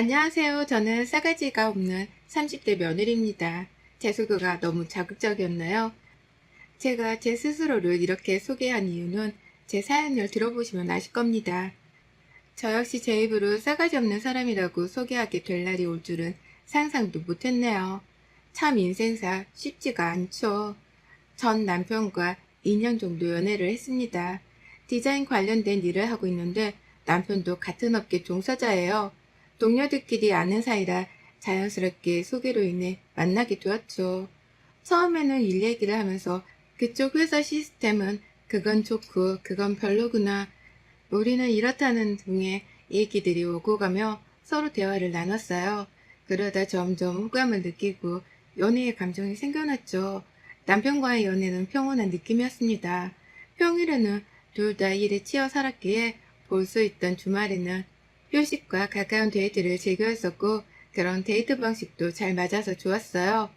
안녕하세요. 저는 싸가지가 없는 30대 며느리입니다. 제 소개가 너무 자극적이었나요? 제가 제 스스로를 이렇게 소개한 이유는 제 사연을 들어보시면 아실 겁니다. 저 역시 제 입으로 싸가지 없는 사람이라고 소개하게 될 날이 올 줄은 상상도 못했네요. 참 인생사 쉽지가 않죠. 전 남편과 2년 정도 연애를 했습니다. 디자인 관련된 일을 하고 있는데 남편도 같은 업계 종사자예요. 동료들끼리 아는 사이라 자연스럽게 소개로 인해 만나게 되었죠. 처음에는 일 얘기를 하면서 그쪽 회사 시스템은 그건 좋고 그건 별로구나. 우리는 이렇다는 등의 얘기들이 오고 가며 서로 대화를 나눴어요. 그러다 점점 호감을 느끼고 연애의 감정이 생겨났죠. 남편과의 연애는 평온한 느낌이었습니다. 평일에는 둘 다 일에 치여 살았기에 볼 수 있던 주말에는 휴식과 가까운 데이트를 즐겨했었고 그런 데이트 방식도 잘 맞아서 좋았어요.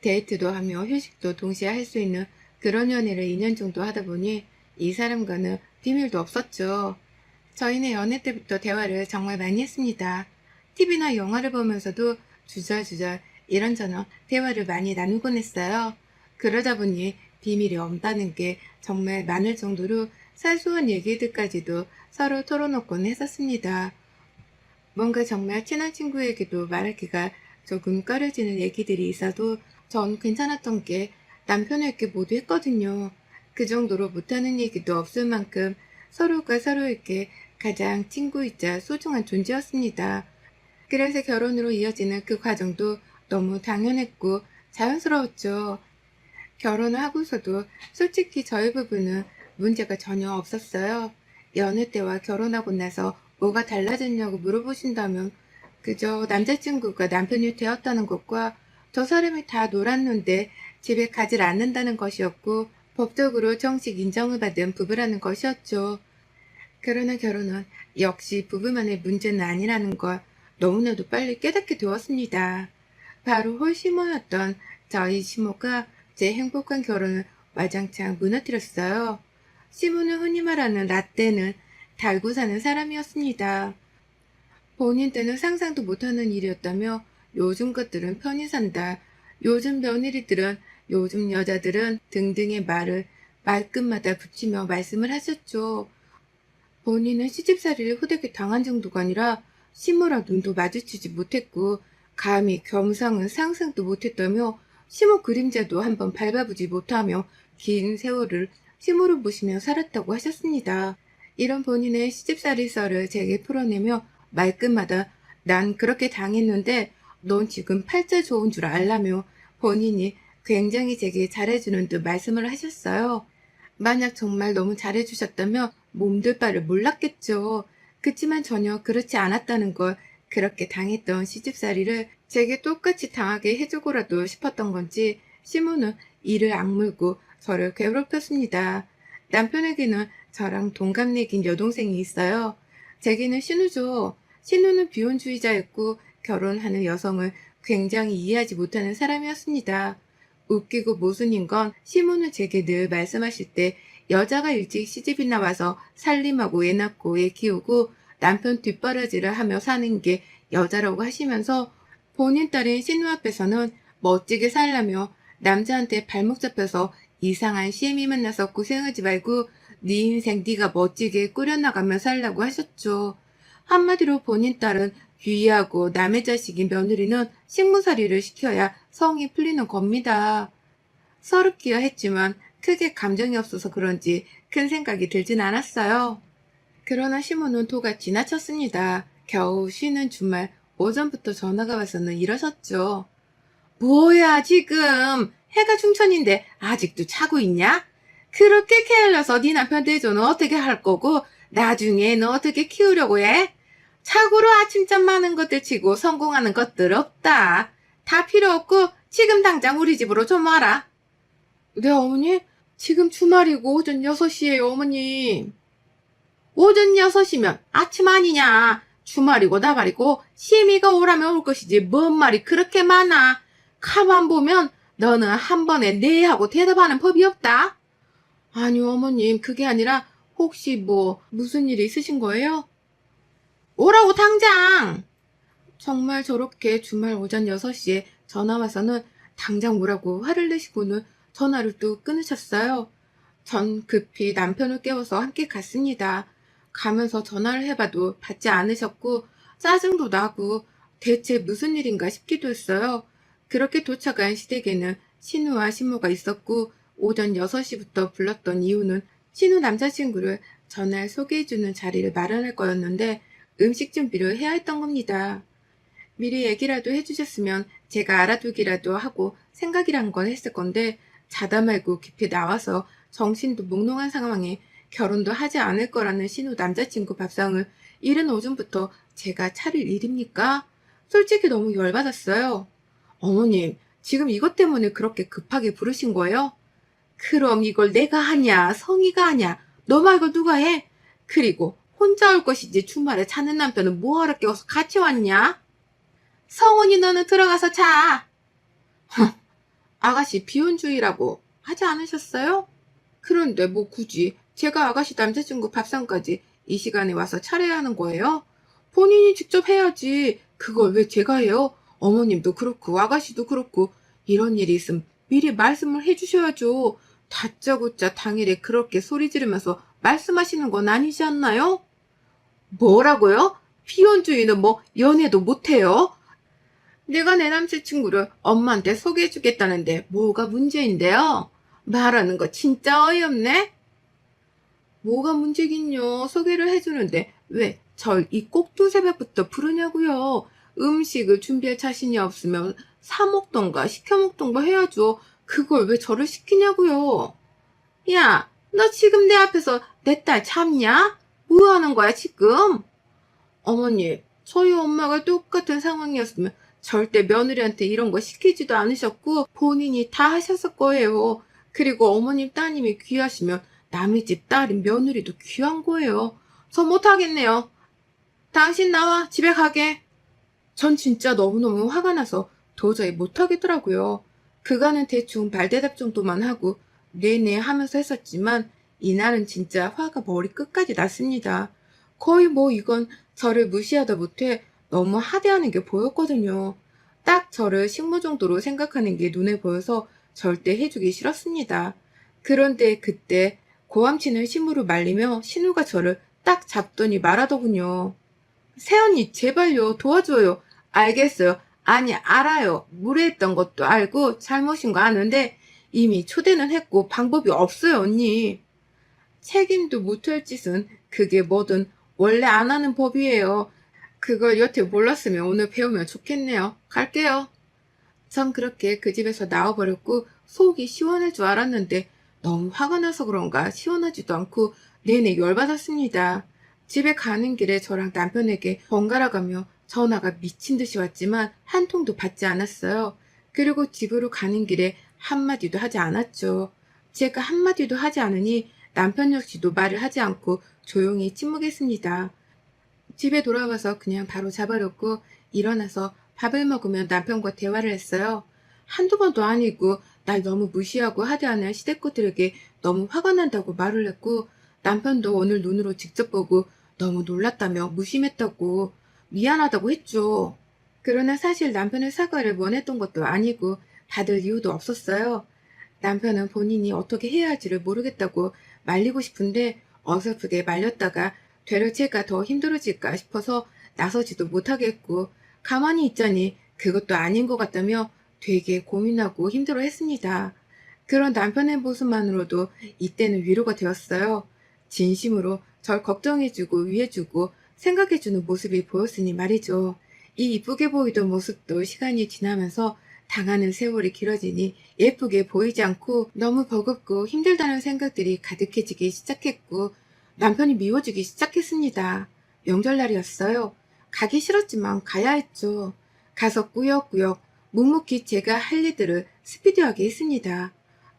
데이트도 하며 휴식도 동시에 할 수 있는 그런 연애를 2년 정도 하다 보니 이 사람과는 비밀도 없었죠. 저희는 연애 때부터 대화를 정말 많이 했습니다. TV나 영화를 보면서도 주저주저 이런저런 대화를 많이 나누곤 했어요. 그러다 보니 비밀이 없다는 게 정말 많을 정도로 사소한 얘기들까지도 서로 털어놓곤 했었습니다. 뭔가 정말 친한 친구에게도 말하기가 조금 꺼려지는 얘기들이 있어도 전 괜찮았던 게 남편에게 모두 했거든요. 그 정도로 못하는 얘기도 없을 만큼 서로가 서로에게 가장 친구이자 소중한 존재였습니다. 그래서 결혼으로 이어지는 그 과정도 너무 당연했고 자연스러웠죠. 결혼을 하고서도 솔직히 저희 부부는 문제가 전혀 없었어요. 연애 때와 결혼하고 나서 뭐가 달라졌냐고 물어보신다면 그저 남자친구가 남편이 되었다는 것과 저 사람이 다 놀았는데 집에 가지 않는다는 것이었고 법적으로 정식 인정을 받은 부부라는 것이었죠. 그러나 결혼은 역시 부부만의 문제는 아니라는 걸 너무나도 빨리 깨닫게 되었습니다. 바로 홀시모였던 저희 시모가 제 행복한 결혼을 와장창 무너뜨렸어요. 시모는 흔히 말하는 라떼는 달고 사는 사람이었습니다. 본인 때는 상상도 못하는 일이었다며 요즘 것들은 편히 산다. 요즘 며느리들은 요즘 여자들은 등등의 말을 말끝마다 붙이며 말씀을 하셨죠. 본인은 시집살이를 후되게 당한 정도가 아니라 시모랑 눈도 마주치지 못했고 감히 겸상은 상상도 못했다며 시모 그림자도 한번 밟아보지 못하며 긴 세월을 시모를 보시며 살았다고 하셨습니다. 이런 본인의 시집살이 썰을 제게 풀어내며 말끝마다 난 그렇게 당했는데 넌 지금 팔자 좋은 줄 알라며 본인이 굉장히 제게 잘해주는 듯 말씀을 하셨어요. 만약 정말 너무 잘해주셨다면 몸둘 바를 몰랐겠죠. 그치만 전혀 그렇지 않았다는 걸 그렇게 당했던 시집살이를 제게 똑같이 당하게 해주고라도 싶었던 건지 시모는 이를 악물고 저를 괴롭혔습니다. 남편에게는 저랑 동갑내긴 여동생이 있어요. 제게는 신우죠. 신우는 비혼주의자였고 결혼하는 여성을 굉장히 이해하지 못하는 사람이었습니다. 웃기고 모순인 건 시모는 제게 늘 말씀하실 때 여자가 일찍 시집이 나와서 살림하고 애 낳고 애 키우고 남편 뒷바라지를 하며 사는 게 여자라고 하시면서 본인 딸인 신우 앞에서는 멋지게 살라며 남자한테 발목 잡혀서 이상한 시애미 만나서 고생하지 말고 네 인생 네가 멋지게 꾸려나가며 살라고 하셨죠. 한마디로 본인 딸은 귀하고 남의 자식인 며느리는 식무살이를 시켜야 성이 풀리는 겁니다. 서럽기야 했지만 크게 감정이 없어서 그런지 큰 생각이 들진 않았어요. 그러나 시모는 도가 지나쳤습니다. 겨우 쉬는 주말 오전부터 전화가 와서는 이러셨죠. 뭐야 지금 해가 중천인데 아직도 자고 있냐? 그렇게 게을러서 네 남편 대조는 어떻게 할 거고 나중에 너 어떻게 키우려고 해? 자고로 아침잠 많은 것들 치고 성공하는 것들 없다. 다 필요 없고 지금 당장 우리 집으로 좀 와라. 네 어머니? 지금 주말이고 오전 6시에요 어머님. 오전 6시면 아침 아니냐. 주말이고 나발이고 시미가 오라면 올 것이지 뭔 말이 그렇게 많아. 가만 보면 너는 한 번에 네 하고 대답하는 법이 없다. 아니요 어머님 그게 아니라 혹시 뭐 무슨 일이 있으신 거예요? 오라고 당장. 정말 저렇게 주말 오전 6시에 전화 와서는 당장 오라고 화를 내시고는 전화를 또 끊으셨어요. 전 급히 남편을 깨워서 함께 갔습니다. 가면서 전화를 해봐도 받지 않으셨고 짜증도 나고 대체 무슨 일인가 싶기도 했어요. 그렇게 도착한 시댁에는 신우와 신모가 있었고 오전 6시부터 불렀던 이유는 신우 남자친구를 전날 소개해주는 자리를 마련할 거였는데 음식 준비를 해야 했던 겁니다. 미리 얘기라도 해주셨으면 제가 알아두기라도 하고 생각이란 건 했을 건데 자다 말고 깊이 나와서 정신도 몽롱한 상황에 결혼도 하지 않을 거라는 신우 남자친구 밥상을 이른 오전부터 제가 차릴 일입니까? 솔직히 너무 열받았어요. 어머님, 지금 이것 때문에 그렇게 급하게 부르신 거예요? 그럼 이걸 내가 하냐, 성희가 하냐, 너 말고 누가 해? 그리고 혼자 올 것이지 주말에 자는 남편은 뭐하러 깨워서 같이 왔냐? 성훈이 너는 들어가서 자. 아가씨 비혼주의라고 하지 않으셨어요? 그런데 뭐 굳이 제가 아가씨 남자친구 밥상까지 이 시간에 와서 차려야 하는 거예요? 본인이 직접 해야지. 그걸 왜 제가 해요? 어머님도 그렇고 아가씨도 그렇고 이런 일이 있으면 미리 말씀을 해주셔야죠. 다짜고짜 당일에 그렇게 소리 지르면서 말씀하시는 건 아니지 않나요? 뭐라고요? 비혼주의는 뭐 연애도 못해요? 내가 내 남자친구를 엄마한테 소개해주겠다는데 뭐가 문제인데요? 말하는 거 진짜 어이없네? 뭐가 문제긴요. 소개를 해주는데 왜 절 이 꼭두새벽부터 부르냐고요. 음식을 준비할 자신이 없으면 사 먹던가 시켜 먹던가 해야죠. 그걸 왜 저를 시키냐고요. 야, 너 지금 내 앞에서 내 딸 참냐? 뭐 하는 거야 지금? 어머니, 저희 엄마가 똑같은 상황이었으면 절대 며느리한테 이런 거 시키지도 않으셨고 본인이 다 하셨을 거예요. 그리고 어머님 따님이 귀하시면 남의 집 딸인 며느리도 귀한 거예요. 저 못하겠네요. 당신 나와 집에 가게. 전 진짜 너무너무 화가 나서 도저히 못하겠더라고요. 그간은 대충 발대답 정도만 하고 네네 하면서 했었지만 이날은 진짜 화가 머리 끝까지 났습니다. 거의 뭐 이건 저를 무시하다 못해 너무 하대하는 게 보였거든요. 딱 저를 식모 정도로 생각하는 게 눈에 보여서 절대 해주기 싫었습니다. 그런데 그때 고함치는 신부를 말리며 신우가 저를 딱 잡더니 말하더군요. 새언니 제발요 도와줘요. 알겠어요. 아니 알아요. 무례했던 것도 알고 잘못인 거 아는데 이미 초대는 했고 방법이 없어요 언니. 책임도 못할 짓은 그게 뭐든 원래 안 하는 법이에요. 그걸 여태 몰랐으면 오늘 배우면 좋겠네요. 갈게요. 전 그렇게 그 집에서 나와버렸고 속이 시원할 줄 알았는데 너무 화가 나서 그런가 시원하지도 않고 내내 열받았습니다. 집에 가는 길에 저랑 남편에게 번갈아 가며 전화가 미친 듯이 왔지만 한 통도 받지 않았어요. 그리고 집으로 가는 길에 한마디도 하지 않았죠. 제가 한마디도 하지 않으니 남편 역시도 말을 하지 않고 조용히 침묵했습니다. 집에 돌아와서 그냥 바로 자버렸고 일어나서 밥을 먹으며 남편과 대화를 했어요. 한두 번도 아니고 날 너무 무시하고 하대하는 시댁구들에게 너무 화가 난다고 말을 했고 남편도 오늘 눈으로 직접 보고 너무 놀랐다며 무심했다고 미안하다고 했죠. 그러나 사실 남편의 사과를 원했던 것도 아니고 받을 이유도 없었어요. 남편은 본인이 어떻게 해야 할지를 모르겠다고 말리고 싶은데 어설프게 말렸다가 되려 제가 더 힘들어질까 싶어서 나서지도 못하겠고 가만히 있자니 그것도 아닌 것 같다며 되게 고민하고 힘들어했습니다. 그런 남편의 모습만으로도 이때는 위로가 되었어요. 진심으로 절 걱정해주고 위해주고 생각해주는 모습이 보였으니 말이죠. 이 이쁘게 보이던 모습도 시간이 지나면서 당하는 세월이 길어지니 예쁘게 보이지 않고 너무 버겁고 힘들다는 생각들이 가득해지기 시작했고 남편이 미워지기 시작했습니다. 명절날이었어요. 가기 싫었지만 가야 했죠. 가서 꾸역꾸역 묵묵히 제가 할 일들을 스피디하게 했습니다.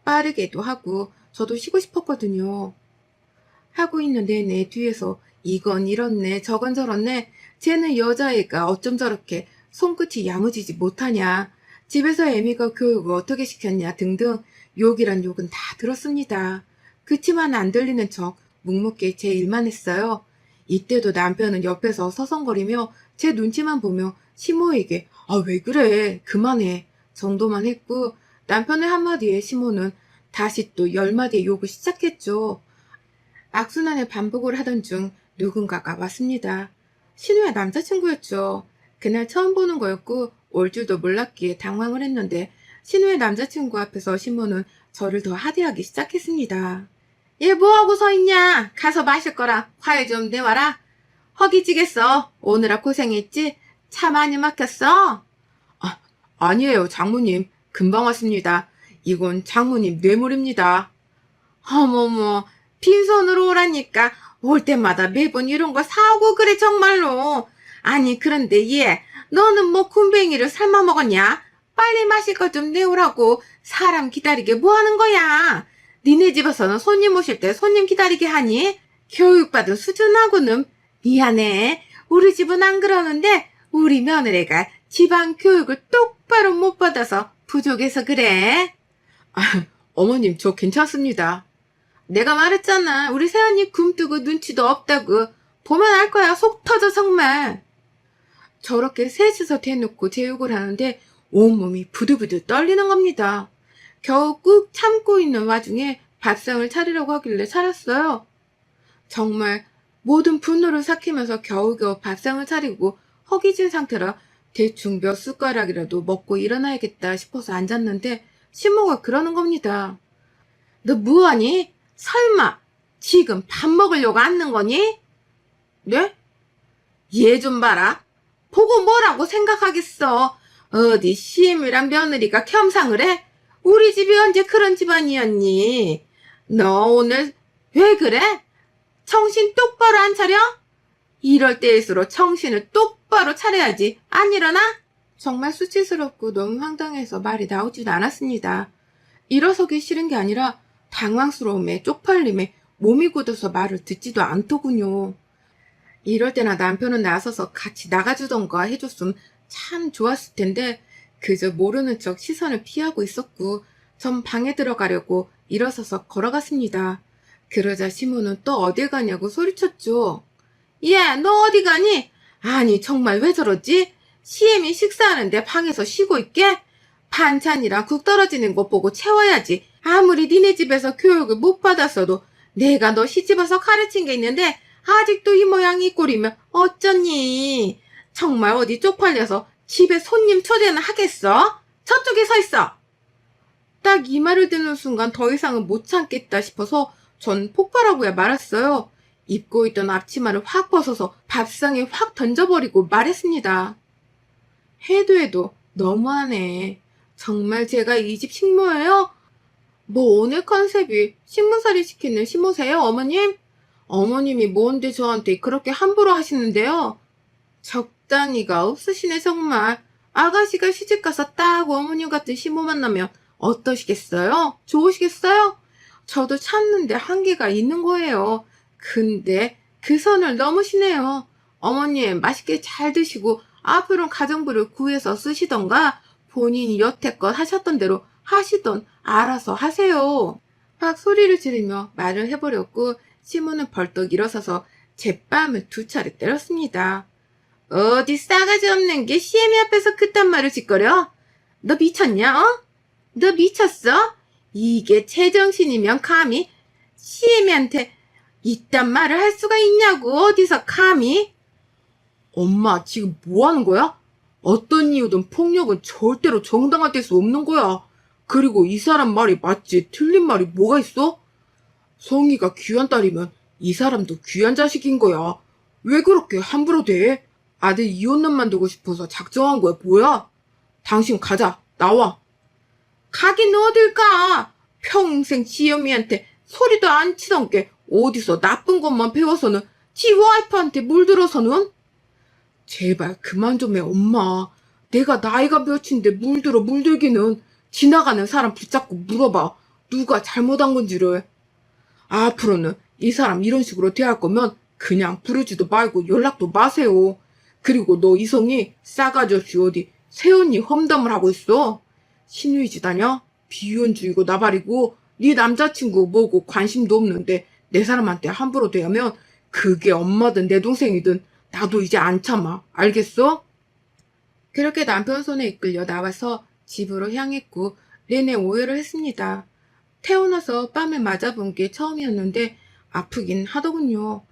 빠르게도 하고 저도 쉬고 싶었거든요. 하고 있는 내내 뒤에서 이건 이렇네 저건 저렇네 쟤는 여자애가 어쩜 저렇게 손끝이 야무지지 못하냐 집에서 애미가 교육을 어떻게 시켰냐 등등 욕이란 욕은 다 들었습니다. 그치만 안 들리는 척 묵묵히 제 일만 했어요. 이때도 남편은 옆에서 서성거리며 제 눈치만 보며 시모에게 아, 왜 그래? 그만해. 정도만 했고 남편의 한마디에 시모는 다시 또 10마디의 욕을 시작했죠. 악순환의 반복을 하던 중 누군가가 왔습니다. 신우의 남자친구였죠. 그날 처음 보는 거였고 올 줄도 몰랐기에 당황을 했는데 신우의 남자친구 앞에서 시모는 저를 더 하대하기 시작했습니다. 얘 뭐하고 서 있냐? 가서 마실 거라 과일 좀 내와라. 허기지겠어. 오느라 고생했지? 차 많이 막혔어? 아, 아니에요, 장모님. 금방 왔습니다. 이건 장모님 뇌물입니다. 어머머, 빈손으로 오라니까 올 때마다 매번 이런 거 사오고 그래 정말로. 아니 그런데 얘, 너는 뭐 굼벵이를 삶아 먹었냐? 빨리 마실 것 좀 내오라고 사람 기다리게 뭐 하는 거야? 니네 집에서는 손님 오실 때 손님 기다리게 하니? 교육받은 수준하고는 미안해. 우리 집은 안 그러는데 우리 며느리가 집안 교육을 똑바로 못 받아서 부족해서 그래. 아, 어머님 저 괜찮습니다. 내가 말했잖아. 우리 새언니 굼뜨고 눈치도 없다고. 보면 알 거야. 속 터져 정말. 저렇게 셋이서 대놓고 제 욕을 하는데 온몸이 부들부들 떨리는 겁니다. 겨우 꾹 참고 있는 와중에 밥상을 차리려고 하길래 차렸어요. 정말 모든 분노를 삭히면서 겨우겨우 밥상을 차리고 허기진 상태라 대충 몇 숟가락이라도 먹고 일어나야겠다 싶어서 앉았는데 시모가 그러는 겁니다. 너 뭐하니? 설마 지금 밥 먹으려고 앉는 거니? 네? 얘 좀 봐라. 보고 뭐라고 생각하겠어. 어디 시엠이랑 며느리가 겸상을 해? 우리 집이 언제 그런 집안이었니? 너 오늘 왜 그래? 정신 똑바로 안 차려? 이럴 때일수록 정신을 똑바로 차려야지. 안 일어나? 정말 수치스럽고 너무 황당해서 말이 나오지도 않았습니다. 일어서기 싫은 게 아니라 당황스러움에 쪽팔림에 몸이 굳어서 말을 듣지도 않더군요. 이럴 때나 남편은 나서서 같이 나가주던가 해줬으면 참 좋았을 텐데 그저 모르는 척 시선을 피하고 있었고 전 방에 들어가려고 일어서서 걸어갔습니다. 그러자 시모는 또 어딜 가냐고 소리쳤죠. 야, 너 어디 가니? 아니 정말 왜 저러지? 시엠이 식사하는데 방에서 쉬고 있게? 반찬이랑 국 떨어지는 것 보고 채워야지. 아무리 니네 집에서 교육을 못 받았어도 내가 너 시집와서 가르친 게 있는데 아직도 이 모양 이 꼴이면 어쩌니? 정말 어디 쪽팔려서 집에 손님 초대는 하겠어? 저쪽에 서 있어. 딱 이 말을 듣는 순간 더 이상은 못 참겠다 싶어서 전 폭발하고야 말았어요. 입고 있던 앞치마를 확 벗어서 밥상에 확 던져버리고 말했습니다. 해도 너무하네. 정말 제가 이 집 식모예요? 뭐 오늘 컨셉이 식문살이 시키는 시모세요, 어머님? 어머님이 뭔데 저한테 그렇게 함부로 하시는데요? 적당히가 없으시네 정말. 아가씨가 시집가서 딱 어머님 같은 시모 만나면 어떠시겠어요? 좋으시겠어요? 저도 참는데 한계가 있는 거예요. 근데 그 선을 넘으시네요. 어머님 맛있게 잘 드시고 앞으로는 가정부를 구해서 쓰시던가 본인이 여태껏 하셨던 대로 하시던 알아서 하세요. 막 소리를 지르며 말을 해버렸고 시모는 벌떡 일어서서 제 뺨을 2차례 때렸습니다. 어디 싸가지 없는 게 시애미 앞에서 그딴 말을 짓거려? 너 미쳤냐? 어? 너 미쳤어? 이게 제정신이면 감히 시애미한테 이딴 말을 할 수가 있냐고. 어디서 감히? 엄마 지금 뭐 하는 거야? 어떤 이유든 폭력은 절대로 정당화될 수 없는 거야. 그리고 이 사람 말이 맞지 틀린 말이 뭐가 있어? 성희가 귀한 딸이면 이 사람도 귀한 자식인 거야. 왜 그렇게 함부로 대? 아들 이혼남만 두고 싶어서 작정한 거야 뭐야? 당신 가자. 나와. 가긴 어딜 가. 평생 지연이한테 소리도 안 치던 게 어디서 나쁜 것만 배워서는 지 와이프한테 물들어서는? 제발 그만 좀 해 엄마. 내가 나이가 몇인데 물들기는. 지나가는 사람 붙잡고 물어봐. 누가 잘못한 건지를. 앞으로는 이 사람 이런 식으로 대할 거면 그냥 부르지도 말고 연락도 마세요. 그리고 너 이성이 싸가지 없이 어디 새언니 험담을 하고 있어. 신우이지 다냐? 비혼주의고 나발이고 네 남자친구 뭐고 관심도 없는데 내 사람한테 함부로 대하면 그게 엄마든 내 동생이든 나도 이제 안 참아. 알겠어? 그렇게 남편 손에 이끌려 나와서 집으로 향했고 내내 오해를 했습니다. 태어나서 뺨을 맞아본 게 처음이었는데 아프긴 하더군요.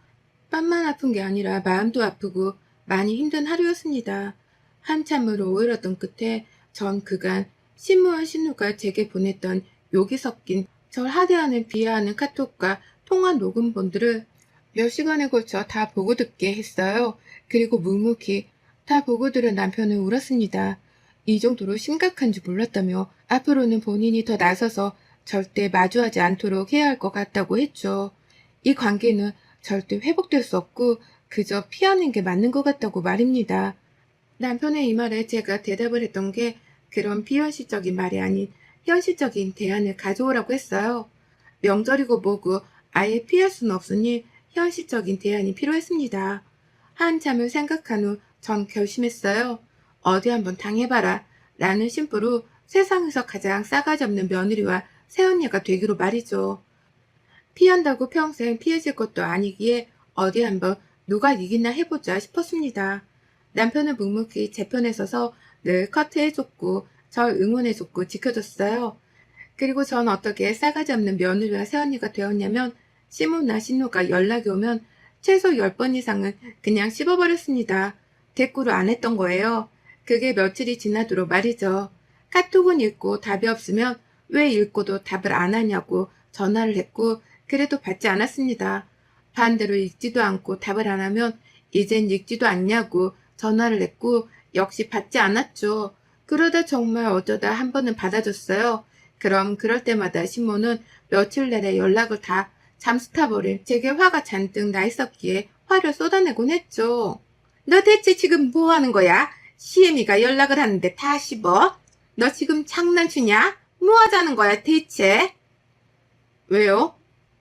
뺨만 아픈 게 아니라 마음도 아프고 많이 힘든 하루였습니다. 한참을 오해했던 끝에 전 그간 신무와 신우가 제게 보냈던 욕이 섞인 절 하대하는 비하하는 카톡과 통화 녹음본들을 몇 시간에 걸쳐 다 보고 듣게 했어요. 그리고 묵묵히 다 보고 들은 남편은 울었습니다. 이 정도로 심각한지 몰랐다며 앞으로는 본인이 더 나서서 절대 마주하지 않도록 해야 할 것 같다고 했죠. 이 관계는 절대 회복될 수 없고 그저 피하는 게 맞는 것 같다고 말입니다. 남편의 이 말에 제가 대답을 했던 게 그런 비현실적인 말이 아닌 현실적인 대안을 가져오라고 했어요. 명절이고 뭐고 아예 피할 수는 없으니 현실적인 대안이 필요했습니다. 한참을 생각한 후 전 결심했어요. 어디 한번 당해봐라. 라는 심보로 세상에서 가장 싸가지 없는 며느리와 새언니가 되기로 말이죠. 피한다고 평생 피해질 것도 아니기에 어디 한번 누가 이기나 해보자 싶었습니다. 남편은 묵묵히 제 편에 서서 늘 커트해줬고 절 응원해줬고 지켜줬어요. 그리고 전 어떻게 싸가지 없는 며느리와 새언니가 되었냐면 시무나 신우가 연락이 오면 최소 10번 이상은 그냥 씹어버렸습니다. 대꾸를 안 했던 거예요. 그게 며칠이 지나도록 말이죠. 카톡은 읽고 답이 없으면 왜 읽고도 답을 안 하냐고 전화를 했고 그래도 받지 않았습니다. 반대로 읽지도 않고 답을 안 하면 이젠 읽지도 않냐고 전화를 했고 역시 받지 않았죠. 그러다 정말 어쩌다 한 번은 받아줬어요. 그럼 그럴 때마다 신모는 며칠 내내 연락을 다 잠수타버린 제게 화가 잔뜩 나 있었기에 화를 쏟아내곤 했죠. 너 대체 지금 뭐 하는 거야? 시애미가 연락을 하는데 다 씹어? 너 지금 장난치냐? 뭐 하자는 거야 대체? 왜요?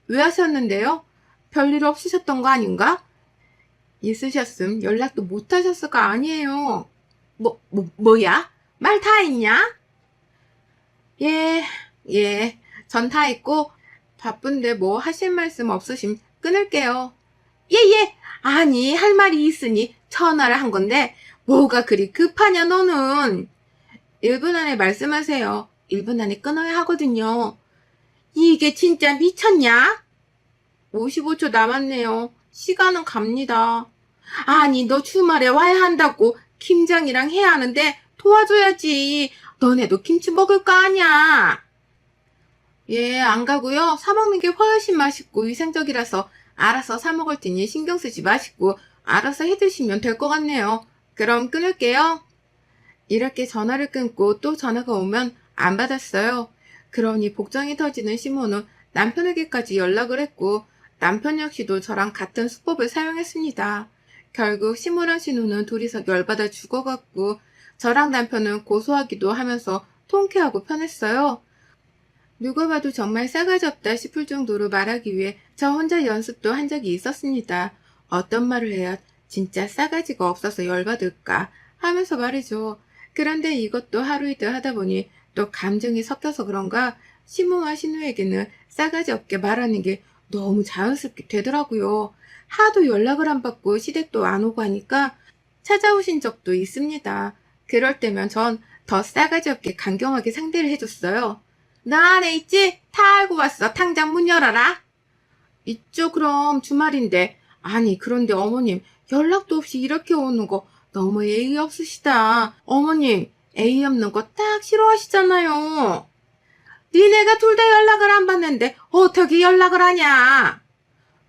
왜 하셨는데요? 별일 없으셨던 거 아닌가? 있으셨음 연락도 못 하셨을까 아니에요. 뭐야? 말 다 했냐? 예, 예. 전 다 했고 바쁜데 뭐 하실 말씀 없으심 끊을게요. 예. 아니 할 말이 있으니 전화를 한 건데 뭐가 그리 급하냐 너는. 1분 안에 말씀하세요. 1분 안에 끊어야 하거든요. 이게 진짜 미쳤냐? 55초 남았네요. 시간은 갑니다. 아니 너 주말에 와야 한다고 김장이랑 해야 하는데 도와줘야지. 너네도 김치 먹을 거 아냐? 예, 안 가고요. 사 먹는 게 훨씬 맛있고 위생적이라서 알아서 사 먹을 테니 신경 쓰지 마시고 알아서 해 드시면 될 것 같네요. 그럼 끊을게요. 이렇게 전화를 끊고 또 전화가 오면 안 받았어요. 그러니 복장이 터지는 시모는 남편에게까지 연락을 했고 남편 역시도 저랑 같은 수법을 사용했습니다. 결국 시모랑 신우는 둘이서 열받아 죽어갔고 저랑 남편은 고소하기도 하면서 통쾌하고 편했어요. 누가 봐도 정말 싸가지 없다 싶을 정도로 말하기 위해 저 혼자 연습도 한 적이 있었습니다. 어떤 말을 해야 진짜 싸가지가 없어서 열받을까 하면서 말이죠. 그런데 이것도 하루 이틀 하다 보니 또 감정이 섞여서 그런가 시무와 신우에게는 싸가지 없게 말하는 게 너무 자연스럽게 되더라고요. 하도 연락을 안 받고 시댁도 안 오고 하니까 찾아오신 적도 있습니다. 그럴 때면 전 더 싸가지 없게 강경하게 상대를 해줬어요. 나 안에 있지? 다 알고 왔어. 당장 문 열어라. 있죠, 그럼 주말인데. 아니, 그런데 어머님 연락도 없이 이렇게 오는 거 너무 예의 없으시다. 어머님 예의 없는 거 딱 싫어하시잖아요. 니네가 둘 다 연락을 안 받는데 어떻게 연락을 하냐?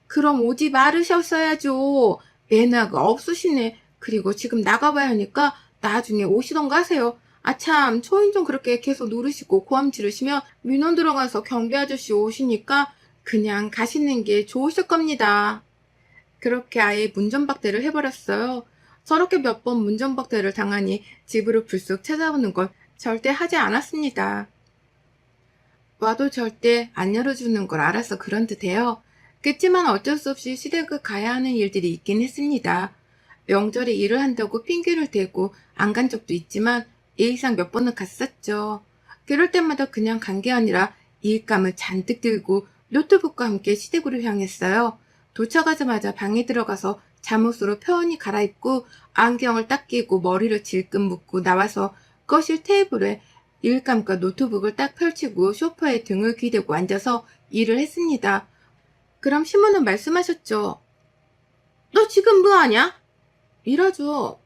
그럼 오지 말으셨어야죠. 매너가 없으시네. 그리고 지금 나가봐야 하니까 나중에 오시던가 하세요. 아 참 초인종 그렇게 계속 누르시고 고함 지르시면 민원 들어가서 경비 아저씨 오시니까 그냥 가시는 게 좋으실 겁니다. 그렇게 아예 문전박대를 해버렸어요. 저렇게 몇 번 문전박대를 당하니 집으로 불쑥 찾아오는 걸 절대 하지 않았습니다. 와도 절대 안 열어주는 걸 알아서 그런 듯해요. 그치만 어쩔 수 없이 시댁을 가야 하는 일들이 있긴 했습니다. 명절에 일을 한다고 핑계를 대고 안 간 적도 있지만 예의상 몇 번은 갔었죠. 그럴 때마다 그냥 간 게 아니라 일감을 잔뜩 들고 노트북과 함께 시댁으로 향했어요. 도착하자마자 방에 들어가서 잠옷으로 편히 갈아입고 안경을 딱 끼고 머리를 질끈 묶고 나와서 거실 테이블에 일감과 노트북을 딱 펼치고 소파에 등을 기대고 앉아서 일을 했습니다. 그럼 시모는 말씀하셨죠. 너 지금 뭐 하냐? 일하죠.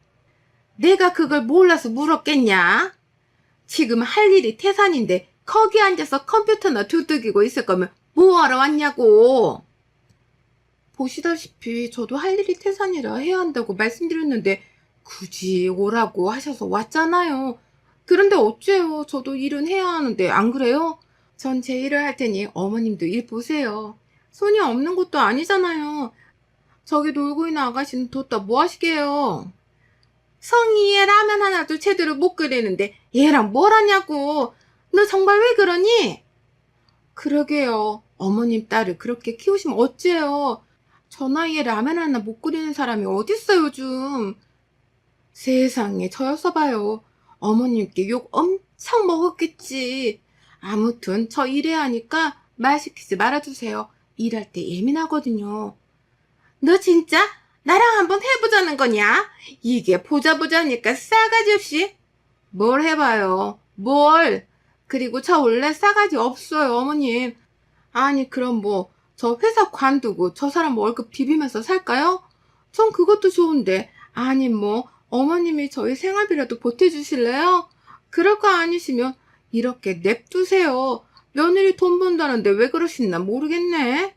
내가 그걸 몰라서 물었겠냐? 지금 할 일이 태산인데 거기 앉아서 컴퓨터나 두들기고 있을 거면 뭐하러 왔냐고. 보시다시피 저도 할 일이 태산이라 해야 한다고 말씀드렸는데 굳이 오라고 하셔서 왔잖아요. 그런데 어째요? 저도 일은 해야 하는데 안 그래요? 전 제 일을 할 테니 어머님도 일 보세요. 손이 없는 것도 아니잖아요. 저기 놀고 있는 아가씨는 뒀다 뭐 하시게요? 성희애 라면 하나도 제대로 못 끓이는데 얘랑 뭘 하냐고. 너 정말 왜 그러니? 그러게요. 어머님 딸을 그렇게 키우시면 어째요? 저 나이에 라면 하나 못 끓이는 사람이 어딨어 요즘. 세상에 저였어 봐요. 어머님께 욕 엄청 먹었겠지. 아무튼 저 일해야 하니까 말 시키지 말아주세요. 일할 때 예민하거든요. 너 진짜 나랑 한번 해보자는 거냐? 이게 보자보자니까 싸가지 없이. 뭘 해봐요. 뭘. 그리고 저 원래 싸가지 없어요 어머님. 아니 그럼 뭐 저 회사 관두고 저 사람 월급 비비면서 살까요? 전 그것도 좋은데. 아니 뭐 어머님이 저희 생활비라도 보태주실래요? 그럴 거 아니시면 이렇게 냅두세요. 며느리 돈 번다는데 왜 그러시나 모르겠네.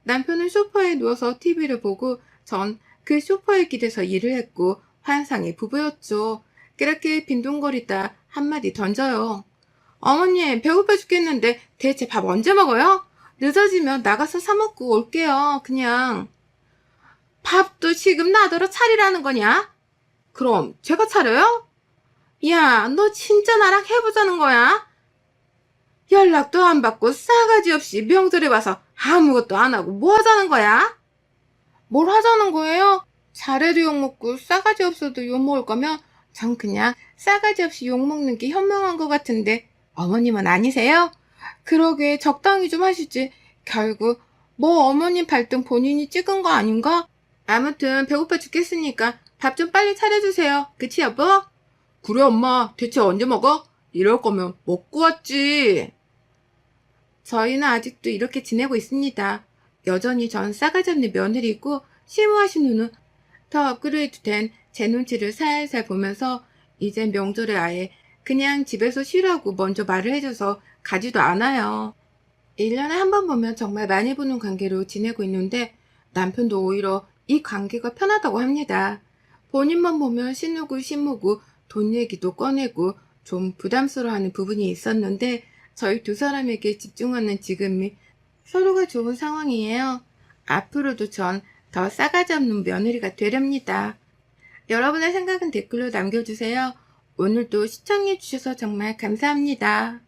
남편은 소파에 누워서 TV를 보고 전 그 소파에 기대서 일을 했고 환상의 부부였죠. 그렇게 빈둥거리다 한마디 던져요. 어머님 배고파 죽겠는데 대체 밥 언제 먹어요? 늦어지면 나가서 사 먹고 올게요. 그냥. 밥도 지금 나더러 차리라는 거냐? 그럼 제가 차려요? 야, 너 진짜 나랑 해보자는 거야? 연락도 안 받고 싸가지 없이 명절에 와서 아무것도 안 하고 뭐 하자는 거야? 뭘 하자는 거예요? 잘해도 욕먹고 싸가지 없어도 욕먹을 거면 전 그냥 싸가지 없이 욕먹는 게 현명한 것 같은데 어머님은 아니세요? 그러게 적당히 좀 하시지. 결국 뭐 어머님 발등 본인이 찍은 거 아닌가? 아무튼 배고파 죽겠으니까 밥 좀 빨리 차려주세요. 그치 여보? 그래 엄마 대체 언제 먹어? 이럴 거면 먹고 왔지. 저희는 아직도 이렇게 지내고 있습니다. 여전히 전 싸가지 없는 며느리고 심오하신 후는 더 업그레이드 된 제 눈치를 살살 보면서 이젠 명절에 아예 그냥 집에서 쉬라고 먼저 말을 해줘서 가지도 않아요. 1년에 한 번 보면 정말 많이 보는 관계로 지내고 있는데 남편도 오히려 이 관계가 편하다고 합니다. 본인만 보면 신우고 신무고 돈 얘기도 꺼내고 좀 부담스러워하는 부분이 있었는데 저희 두 사람에게 집중하는 지금이 서로가 좋은 상황이에요. 앞으로도 전 더 싸가지 없는 며느리가 되렵니다. 여러분의 생각은 댓글로 남겨주세요. 오늘도 시청해주셔서 정말 감사합니다.